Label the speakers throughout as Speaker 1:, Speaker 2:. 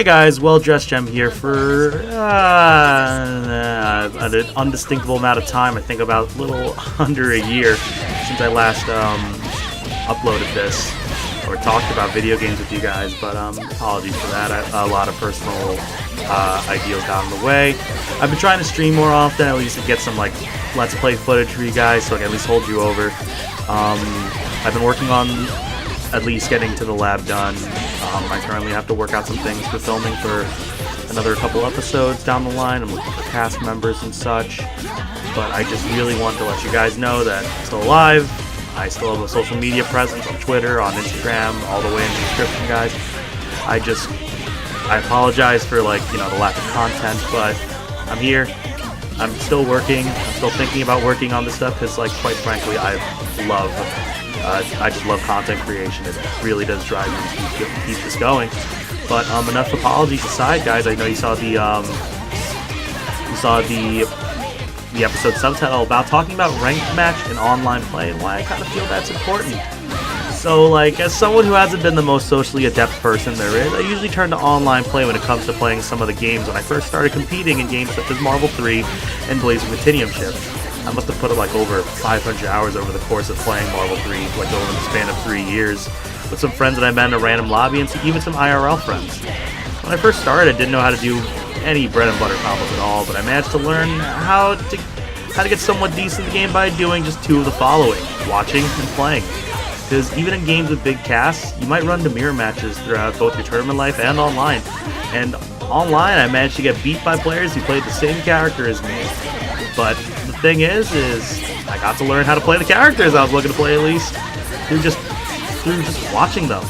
Speaker 1: Hey guys, Well Dressed Gem here for an undistinguishable amount of time. I think about a little under a year since I last uploaded this or talked about video games with you guys, but apologies for that. A lot of personal ideals got in the way. I've been trying to stream more often, at least to get some like Let's Play footage for you guys, so I can at least hold you over. I've been working on at least getting to the lab done. I currently have to work out some things for filming for another couple episodes down the line. I'm looking for cast members and such, but I just really want to let you guys know that I'm still alive. I still have a social media presence on Twitter, on Instagram, all the way in the description, guys. I apologize for the lack of content, but I'm here. I'm still working. I'm still thinking about working on this stuff because, quite frankly, I just love content creation. It really does drive me to keep this going. But enough apologies aside, guys. I know you saw the episode subtitle about talking about ranked match and online play and why I kind of feel that's important. So, as someone who hasn't been the most socially adept person there is, I usually turn to online play when it comes to playing some of the games when I first started competing in games such as Marvel 3 and Blazing Platinum Shift. I must have put over 500 hours over the course of playing Marvel 3, over the span of 3 years, with some friends that I met in a random lobby and even some IRL friends. When I first started, I didn't know how to do any bread and butter combos at all, but I managed to learn how to get somewhat decent in the game by doing just two of the following: watching and playing. Because even in games with big casts, you might run into mirror matches throughout both your tournament life and online. And online, I managed to get beat by players who played the same character as me. But the thing is I got to learn how to play the characters I was looking to play, at least through just watching them.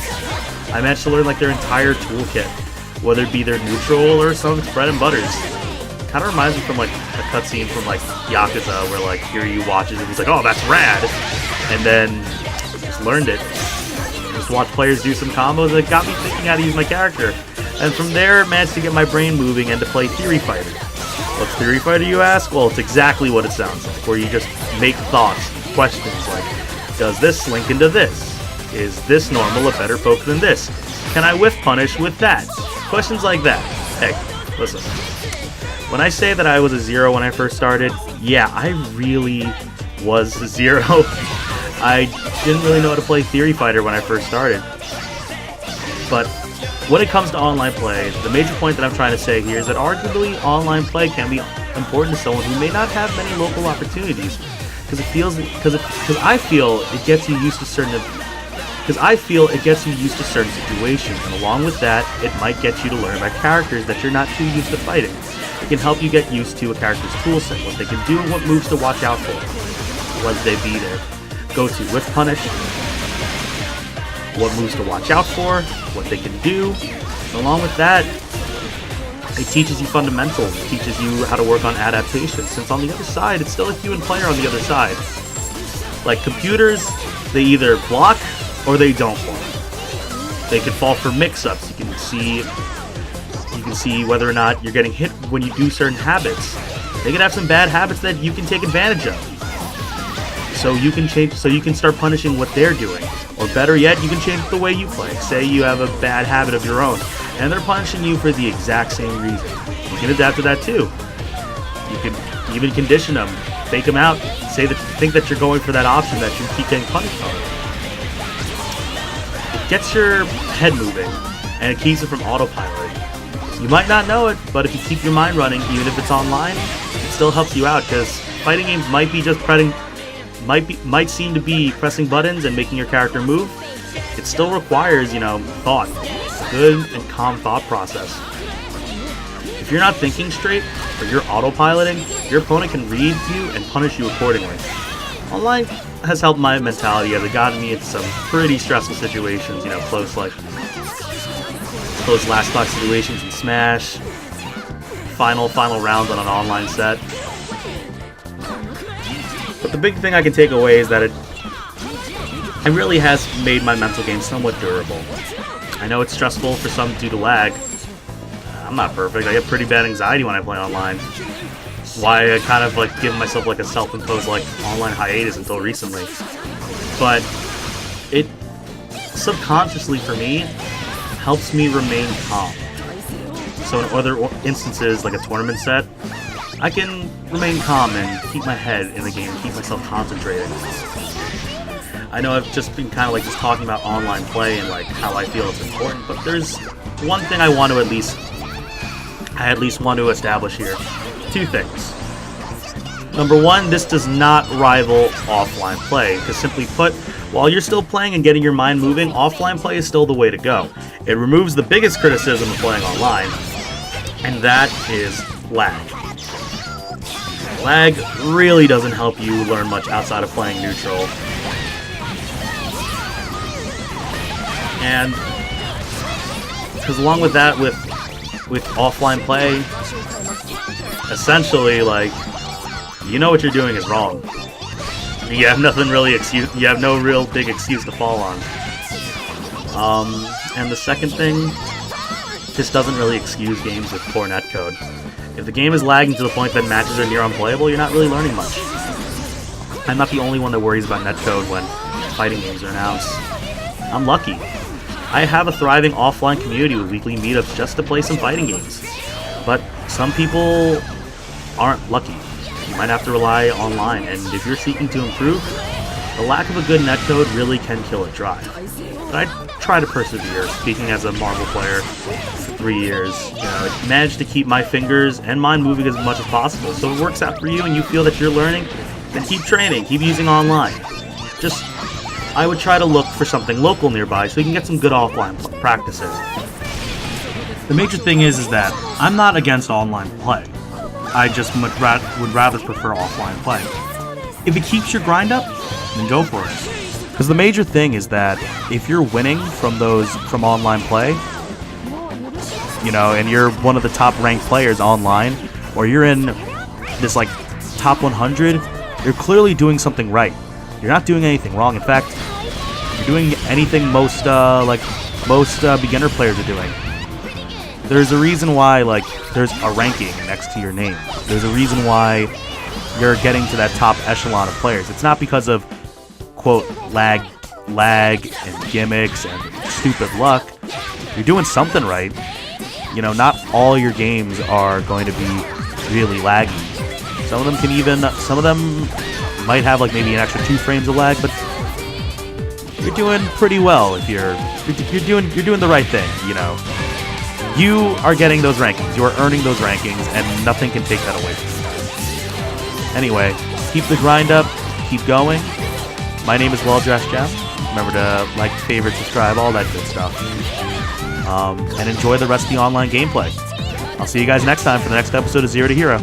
Speaker 1: I managed to learn their entire toolkit, whether it be their neutral or some of its bread and butters. Kind of reminds me from a cutscene from Yakuza, where Kiryu watches and he's like, "Oh, that's rad," and then just learned it. Just watched players do some combos that got me thinking how to use my character, and from there managed to get my brain moving and to play Theory Fighter. What's Theory Fighter, you ask? Well, it's exactly what it sounds like, where you just make thoughts, questions like, does this link into this? Is this normal a better poke than this? Can I whiff punish with that? Questions like that. Hey, listen. When I say that I was a zero when I first started, yeah, I really was a zero. I didn't really know how to play Theory Fighter when I first started. But when it comes to online play, the major point that I'm trying to say here is that arguably online play can be important to someone who may not have many local opportunities, because I feel it gets you used to certain situations, and along with that, it might get you to learn about characters that you're not too used to fighting. It can help you get used to a character's toolset, what they can do, and what moves to watch out for. Whether they be their go-to whiff punish, what moves to watch out for, what they can do. And along with that, it teaches you fundamentals. It teaches you how to work on adaptation, since on the other side, it's still a human player on the other side. Like computers, they either block or they don't block. They can fall for mix-ups. You can see whether or not you're getting hit when you do certain habits. They can have some bad habits that you can take advantage of. So you can start punishing what they're doing. Or better yet, you can change the way you play. Say you have a bad habit of your own, and they're punishing you for the exact same reason. You can adapt to that too. You can even condition them, fake them out, think that you're going for that option that you keep getting punished on. It gets your head moving, and it keeps it from autopiloting. You might not know it, but if you keep your mind running, even if it's online, it still helps you out, because fighting games might seem to be pressing buttons and making your character move. It still requires, thought, a good and calm thought process. If you're not thinking straight, or you're autopiloting, your opponent can read you and punish you accordingly. Online has helped my mentality as it got me into some pretty stressful situations, close last stock situations in Smash, final rounds on an online set. But the big thing I can take away is that it really has made my mental game somewhat durable. I know it's stressful for some due to lag. I'm not perfect. I get pretty bad anxiety when I play online. Why I kind of give myself a self-imposed online hiatus until recently. But it subconsciously for me helps me remain calm. So in other instances, like a tournament set, I can remain calm and keep my head in the game, keep myself concentrated. I know I've just been kind of like just talking about online play and like how I feel it's important, but there's one thing I at least want to establish here. Two things. Number one, this does not rival offline play, because simply put, while you're still playing and getting your mind moving, offline play is still the way to go. It removes the biggest criticism of playing online, and that is lag. Lag really doesn't help you learn much outside of playing neutral. And because along with that, with offline play, essentially, like, you know what you're doing is wrong. You have you have no real big excuse to fall on. And the second thing, this doesn't really excuse games with poor netcode. If the game is lagging to the point that matches are near unplayable, you're not really learning much. I'm not the only one that worries about netcode when fighting games are announced. I'm lucky. I have a thriving offline community with weekly meetups just to play some fighting games. But some people aren't lucky. You might have to rely online, and if you're seeking to improve, the lack of a good netcode really can kill it dry. But I try to persevere, speaking as a Marvel player for 3 years. I managed to keep my fingers and mind moving as much as possible. So if it works out for you and you feel that you're learning, then keep training, keep using online. I would try to look for something local nearby so you can get some good offline practice in. The major thing is that I'm not against online play. I just would rather prefer offline play. If it keeps your grind up, then go for it. Because the major thing is that if you're winning from online play, and you're one of the top ranked players online, or you're in this like top 100, you're clearly doing something right. You're not doing anything wrong. In fact, you're doing anything most beginner players are doing. There's a reason why there's a ranking next to your name. There's a reason why you're getting to that top echelon of players. It's not because of quote lag and gimmicks and stupid luck. You're doing something right. Not all your games are going to be really laggy. Some of them might have maybe an extra 2 frames of lag, but you're doing pretty well if you're doing the right thing. You are getting those rankings. You are earning those rankings, and nothing can take that away from you. Anyway, keep the grind up. Keep going. My name is Well-Dressed Jeff. Remember to like, favorite, subscribe, all that good stuff. And enjoy the rest of the online gameplay. I'll see you guys next time for the next episode of Zero to Hero.